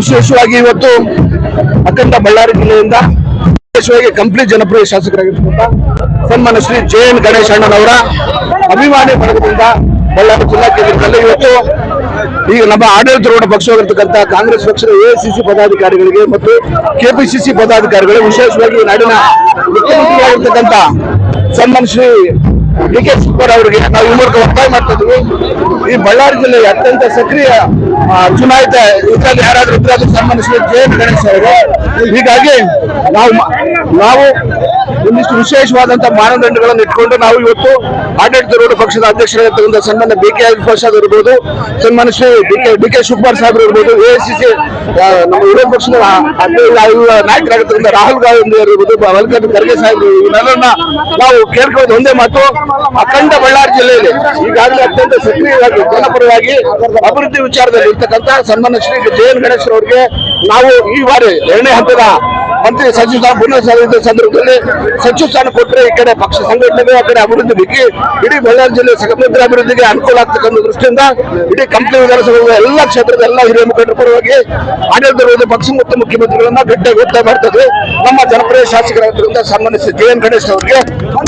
ವಿಶೇಷವಾಗಿ ಇವತ್ತು ಅಖಂಡ ಬಳ್ಳಾರಿ ಜಿಲ್ಲೆಯಿಂದ ವಿಶೇಷವಾಗಿ ಕಂಪ್ಲೀಟ್ ಜನಪ್ರಿಯ ಶಾಸಕರಾಗಿರ್ತಕ್ಕಂಥ ಸನ್ಮಾನ್ಯ ಶ್ರೀ ಜೆ.ಎನ್. ಗಣೇಶ್ ಅಣ್ಣನವರ ಅಭಿಮಾನಿ ಬಳಗದಿಂದ ಬಳ್ಳಾರಿ ಜಿಲ್ಲಾ ಕೇಂದ್ರದಲ್ಲಿ ಇವತ್ತು ಈಗ ನಮ್ಮ ಆಡಳಿತಾರೂಢ ಪಕ್ಷವಾಗಿರ್ತಕ್ಕಂಥ ಕಾಂಗ್ರೆಸ್ ಪಕ್ಷದ ಎಐಸಿಸಿ ಪದಾಧಿಕಾರಿಗಳಿಗೆ ಮತ್ತು ಕೆಪಿಸಿಸಿ ಪದಾಧಿಕಾರಿಗಳು ವಿಶೇಷವಾಗಿ ನಾಡಿನ ಮುಖ್ಯಮಂತ್ರಿಯಾಗಿರ್ತಕ್ಕಂಥ ಸನ್ಮಾನ್ಯ ಶ್ರೀ ಡಿ.ಕೆ. ಶಿವಕುಮಾರ್ ಅವರಿಗೆ ನಾವು ಈ ಮೂಲಕ ಒತ್ತಾಯ ಮಾಡ್ತಾ ಇದ್ದೀವಿ. ಈ ಬಳ್ಳಾರಿ ಜಿಲ್ಲೆಯ ಅತ್ಯಂತ ಸಕ್ರಿಯ ಚುನಾಯಿತ ಇದರಲ್ಲಿ ಯಾರಾದ್ರೂ ಇದ್ರೆ ಸನ್ಮಾನ್ಯ ಶ್ರೀ ಜೆ.ಎನ್. ಗಣೇಶ್ ಅವರು. ಹೀಗಾಗಿ ನಾವು ಒಂದಿಷ್ಟು ವಿಶೇಷವಾದಂತಹ ಮಾನದಂಡಗಳನ್ನು ಇಟ್ಕೊಂಡು ನಾವು ಇವತ್ತು ಆಡಳಿತಾರೂಢ ಪಕ್ಷದ ಅಧ್ಯಕ್ಷರಾಗಿರ್ತಕ್ಕಂಥ ಸನ್ಮಾನ್ಯ ಬಿ.ಕೆ. ಪ್ರಸಾದ್ ಇರ್ಬೋದು, ಸನ್ಮಾನ್ಯ ಶ್ರೀ ಡಿ.ಕೆ. ಶಿವಕುಮಾರ್ ಸಾಹೇಬ್ ಇರ್ಬೋದು, ಎಐಸಿಸಿ ನಮ್ಮ ವಿರೋಧ ಪಕ್ಷದ ನಾಯಕರಾಗಿರ್ತಕ್ಕಂಥ ರಾಹುಲ್ ಗಾಂಧಿ ಇರ್ಬೋದು, ಮಲ್ಲಿಕಾರ್ಜುನ ಖರ್ಗೆ ಸಾಹೇಬ್, ಇವನ್ನೆಲ್ಲ ನಾವು ಕೇಳ್ಕೊಳ್ಳೋದು ಒಂದೇ ಮಾತು. ಅಖಂಡ ಬಳ್ಳಾರಿ ಜಿಲ್ಲೆಯಲ್ಲಿ ಈಗಾಗಲೇ ಅತ್ಯಂತ ಸಕ್ರಿಯವಾಗಿ ಜನಪರವಾಗಿ ಅಭಿವೃದ್ಧಿ ವಿಚಾರದಲ್ಲಿ ಇರ್ತಕ್ಕಂಥ ಸನ್ಮಾನ್ಯ ಶ್ರೀ ಜೆ.ಎನ್. ಗಣೇಶ್ ಅವರಿಗೆ ನಾವು ಈ ಬಾರಿ 2ನೇ ಹಂತದ ಮಂತ್ರಿ ಸಚಿವ ಸ್ಥಾನ ಪುನಃ ಸಂದರ್ಭದಲ್ಲಿ ಸಚಿವ ಸ್ಥಾನ ಕೊಟ್ಟರೆ ಈ ಕಡೆ ಪಕ್ಷ ಸಂಘಟನೆಗೆ ಆ ಕಡೆ ಅಭಿವೃದ್ಧಿ ಇಡೀ ಬಳ್ಳಾರಿ ಜಿಲ್ಲೆ ಸಮಗ್ರ ಅಭಿವೃದ್ಧಿಗೆ ಅನುಕೂಲ ಆಗ್ತಕ್ಕಂಥ ದೃಷ್ಟಿಯಿಂದ ಇಡೀ ಕಂಪ್ಲಿ ವಿಧಾನಸಭೆ ಎಲ್ಲ ಕ್ಷೇತ್ರದ ಎಲ್ಲ ಹಿರಿಯ ಮುಖಂಡರ ಪರವಾಗಿ ಆಡಳಿತಾರೂಢ ಪಕ್ಷ ಮತ್ತು ಮುಖ್ಯಮಂತ್ರಿಗಳನ್ನ ಗಟ್ಟಿಯಾಗಿ ಒತ್ತಾಯ ಮಾಡ್ತದೆ. ನಮ್ಮ ಜನಪ್ರಿಯ ಶಾಸಕರಾಗಿರ್ತಕ್ಕಂಥ ಸನ್ಮಾನ್ಯ ಶ್ರೀ ಜೆ.ಎನ್. ಗಣೇಶ್ ಅವರಿಗೆ ವ್ಯಕ್ತಿ ನಮ್ಮ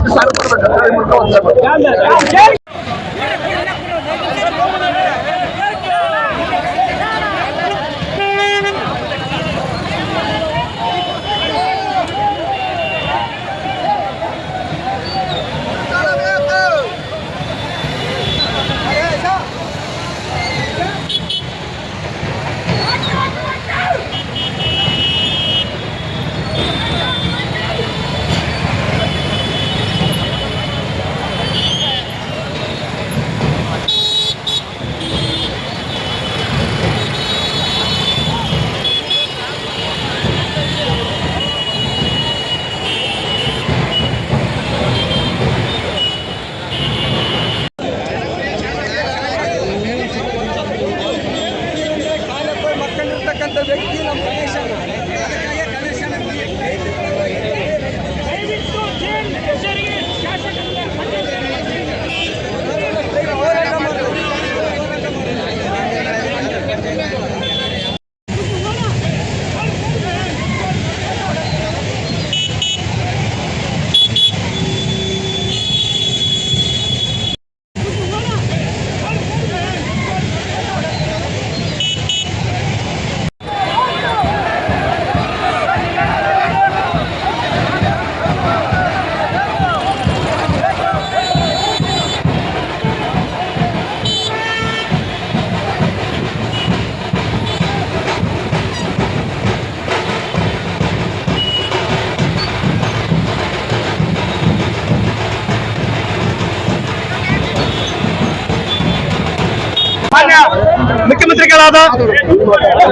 ಮುಖ್ಯಮಂತ್ರಿಗಳಾದ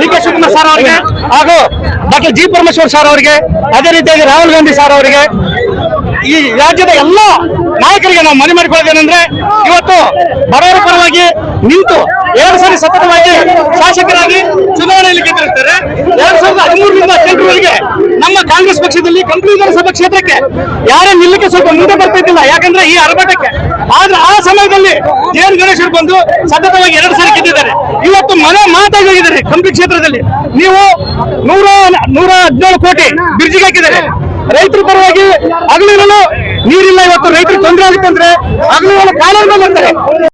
ಡಿ.ಕೆ. ಶಿವಕುಮಾರ್ ಸರ್ ಅವರಿಗೆ ಹಾಗೂ ಡಾಕ್ಟರ್ ಜಿ. ಪರಮೇಶ್ವರ್ ಸರ್ ಅವರಿಗೆ, ಅದೇ ರೀತಿಯಾಗಿ ರಾಹುಲ್ ಗಾಂಧಿ ಸರ್ ಅವರಿಗೆ, ಈ ರಾಜ್ಯದ ಎಲ್ಲ ನಾಯಕರಿಗೆ ನಾವು ಮನವಿ ಮಾಡಿಕೊಳ್ಳೋದೇನೆಂದ್ರೆ, ಇವತ್ತು ಬಡವರ ಪರವಾಗಿ ನಿಂತು 2 ಸಾರಿ ಸತತವಾಗಿ ಶಾಸಕರಾಗಿ ಚುನಾವಣೆಯಲ್ಲಿ ಗೆದ್ದಿರುತ್ತಾರೆ. 2013ರಿಂದ 2018ರವರೆಗೆ ನಮ್ಮ ಕಾಂಗ್ರೆಸ್ ಪಕ್ಷದಲ್ಲಿ ಕಂಪ್ಲಿ ವಿಧಾನಸಭಾ ಕ್ಷೇತ್ರಕ್ಕೆ ಯಾರೇ ನಿಲ್ಲಕ್ಕೆ ಸ್ವಲ್ಪ ಮುಂದೆ ಬರ್ತಾ ಇದ್ದಿಲ್ಲ, ಯಾಕಂದ್ರೆ ಈ ಆರ್ಭಟಕ್ಕೆ. ಆದ್ರೆ ಆ ಸಮಯದಲ್ಲಿ ಜೆ.ಎನ್. ಗಣೇಶ್ ಬಂದು ಸತತವಾಗಿ 2 ಸಾರಿ ಗೆದ್ದಿದ್ದಾರೆ. ಇವತ್ತು ಮಾತಾಗಿ ಹೋಗಿದ್ದಾರೆ ಕಂಪ್ಲಿ ಕ್ಷೇತ್ರದಲ್ಲಿ. ನೀವು 117 ಕೋಟಿ ಬ್ರಿಡ್ಜಿಗೆ ಹಾಕಿದ್ದಾರೆ. ರೈತರ ಪರವಾಗಿ ಹಗಲಿರಲು ನೀರಿಲ್ಲ. ಇವತ್ತು ರೈತರಿಗೆ ತೊಂದರೆ ಆಗುತ್ತೆ ಅಂದ್ರೆ ಹಗಲಿರಲು ಕಾಲುವೆ ಮೇಲೆ ಇರ್ತಾರೆ.